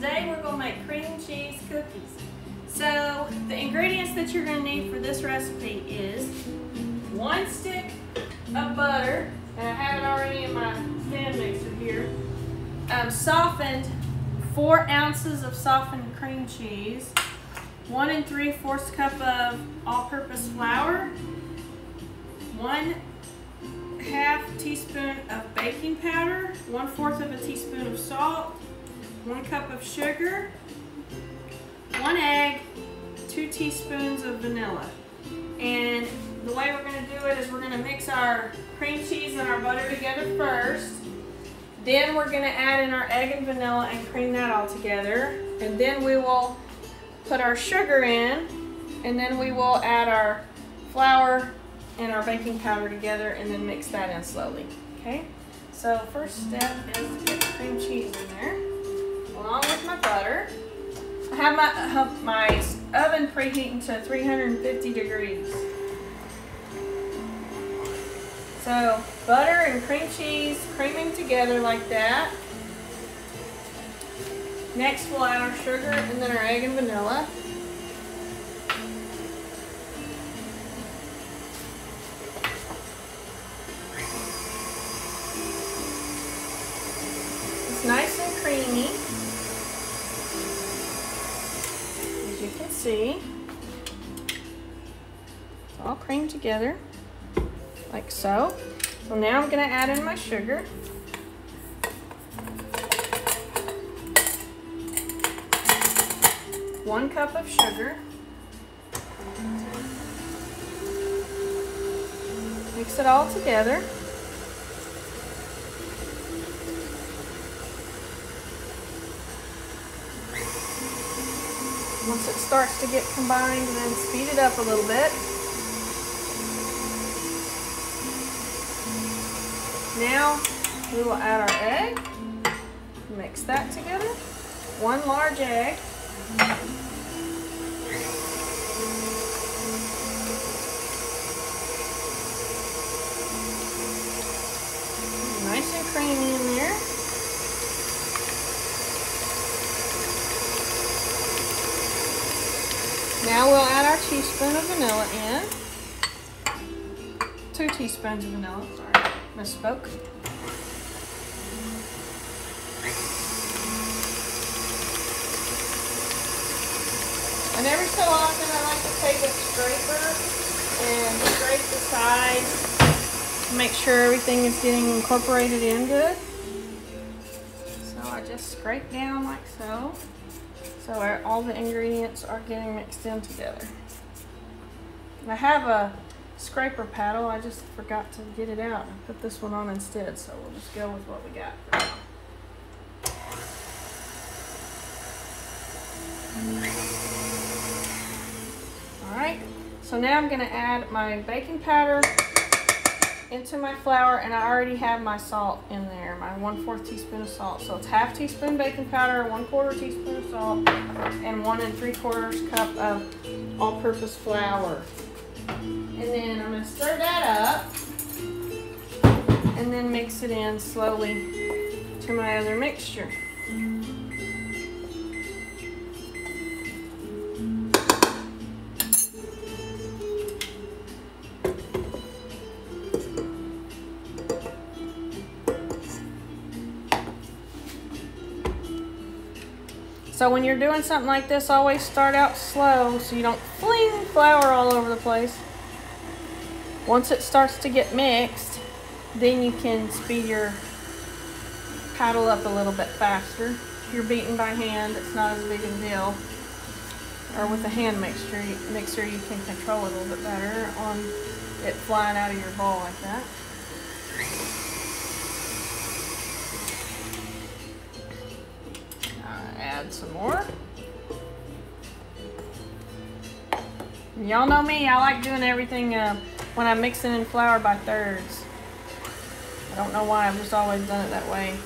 today we're going to make cream cheese cookies. So the ingredients that you're going to need for this recipe is 1 stick of butter, and I have it already in my stand mixer here. Softened 4 ounces of softened cream cheese, 1 3/4 cup of all-purpose flour, 1/2 teaspoon of baking powder, 1/4 of a teaspoon of salt, 1 cup of sugar, 1 egg, 2 teaspoons of vanilla. And the way we're going to do it is we're going to mix our cream cheese and our butter together first. Then we're going to add in our egg and vanilla and cream that all together. And then we will put our sugar in, and then we will add our flour and our baking powder together and then mix that in slowly. Okay? So first step is to get the cream cheese in there, along with my butter. I have my oven preheating to 350 degrees. So butter and cream cheese creaming together like that. Next we'll add our sugar and then our egg and vanilla. It's nice and creamy, as you can see. It's all creamed together, like so. So now I'm going to add in my sugar. One cup of sugar. Mix it all together. Once it starts to get combined, then speed it up a little bit. Now we will add our egg. Mix that together. 1 large egg. Nice and creamy in there. Now we'll add our teaspoon of vanilla in. 2 teaspoons of vanilla, sorry, misspoke. And every so often I like to take a scraper and scrape the sides to make sure everything is getting incorporated in good. So I just scrape down like so. So all the ingredients are getting mixed in together. And I have a scraper paddle, I just forgot to get it out and put this one on instead, so we'll just go with what we got for now. Alright, so now I'm going to add my baking powder into my flour, and I already have my salt in there, my 1/4 teaspoon of salt. So it's 1/2 teaspoon baking powder, 1/4 teaspoon of salt, and 1 3/4 cup of all-purpose flour. And then I'm going to stir that up and then mix it in slowly to my other mixture. So when you're doing something like this, always start out slow so you don't fling flour all over the place. Once it starts to get mixed, then you can speed your paddle up a little bit faster. If you're beating by hand, it's not as big a deal. Or with a hand mixer, you can control it a little bit better on it flying out of your bowl like that. Add some more. Y'all know me, I like doing everything when I'm mixing in flour by thirds. I don't know why, I've just always done it that way.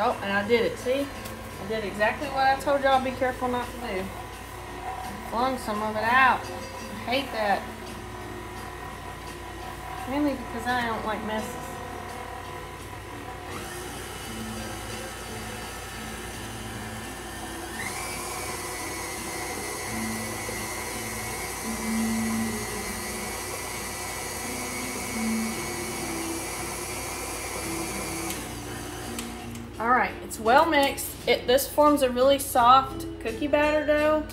Oh, and I did it, see? I did exactly what I told y'all be careful not to do. Flung some of it out. I hate that. Mainly because I don't like messes. All right, it's well mixed. This forms a really soft cookie batter dough.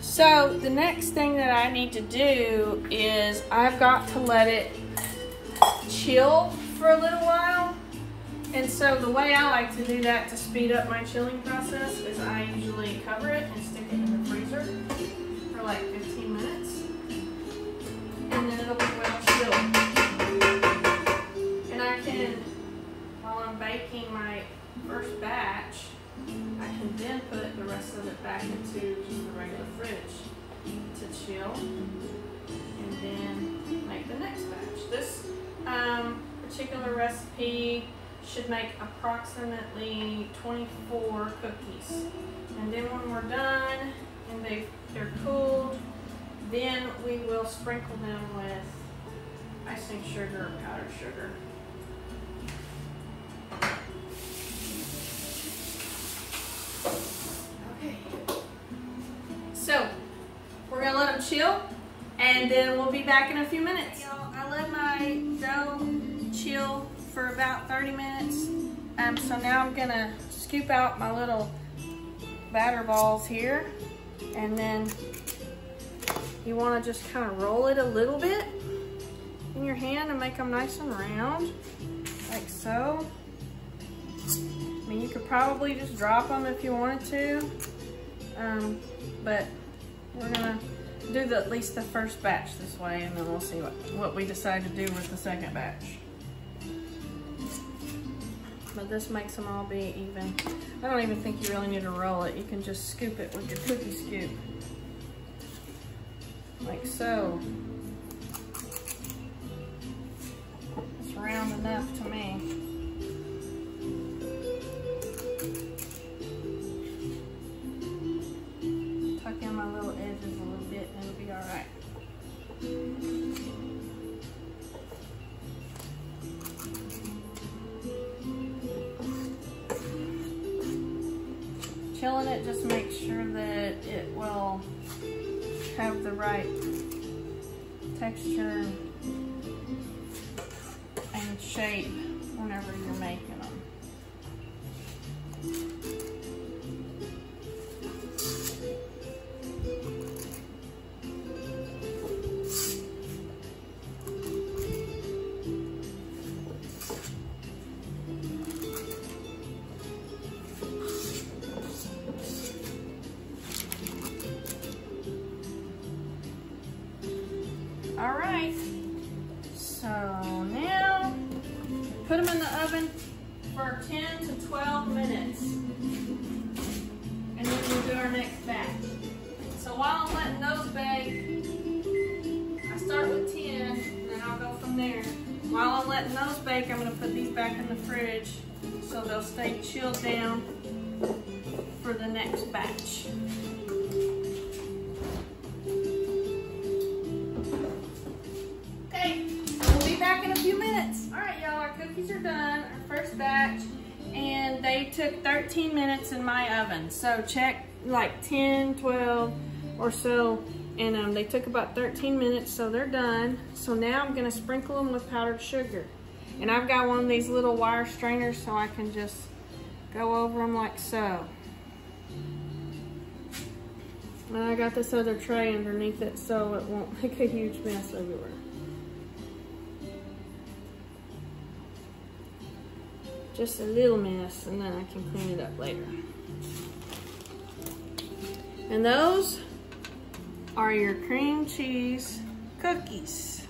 So the next thing that I need to do is I've got to let it chill for a little while. And so the way I like to do that to speed up my chilling process is I usually cover it and stick it in the freezer for like 15 minutes. And then it'll be well chilled. And I can, while I'm baking my first batch, I can then put the rest of it back into just the regular fridge to chill, and then make the next batch. This particular recipe should make approximately 24 cookies. And then when we're done and they're cooled, then we will sprinkle them with icing sugar or powdered sugar. Okay, so we're gonna let them chill, and then we'll be back in a few minutes. Y'all, I let my dough chill for about 30 minutes. So now I'm gonna scoop out my little batter balls here, and then you wanna just kind of roll it a little bit in your hand and make them nice and round, like so. I mean, you could probably just drop them if you wanted to, but we're gonna do at least the first batch this way, and then we'll see what we decide to do with the second batch. But this makes them all be even. I don't even think you really need to roll it. You can just scoop it with your cookie scoop, like so. It's round enough to me. Tuck in my little edges a little bit and it'll be all right. Chilling it just makes sure that it will have the right texture and shape whenever you're making them. All right, so now put them in the oven for 10 to 12 minutes, and then we'll do our next batch. So while I'm letting those bake, I start with 10, and then I'll go from there. While I'm letting those bake, I'm gonna put these back in the fridge so they'll stay chilled down for the next batch. Back in a few minutes. All right, y'all, our cookies are done, our first batch, and they took 13 minutes in my oven. So check like 10, 12 or so, and they took about 13 minutes, so they're done. So now I'm gonna sprinkle them with powdered sugar. And I've got one of these little wire strainers so I can just go over them like so. And I got this other tray underneath it so it won't make a huge mess everywhere. Just a little mess, and then I can clean it up later. And those are your cream cheese cookies.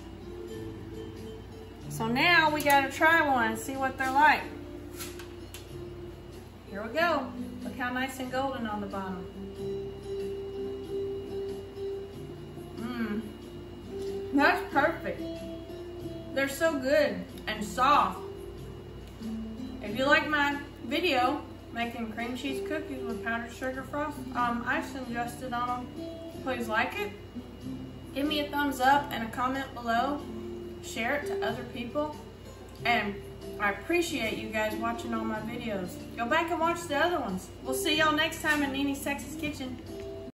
So now we gotta try one and see what they're like. Here we go. Look how nice and golden on the bottom. That's perfect. They're so good and soft. If you like my video making cream cheese cookies with powdered sugar frost, I suggested on them, please like it. Give me a thumbs up and a comment below. Share it to other people. And I appreciate you guys watching all my videos. Go back and watch the other ones. We'll see y'all next time in Nene's Texas Kitchen.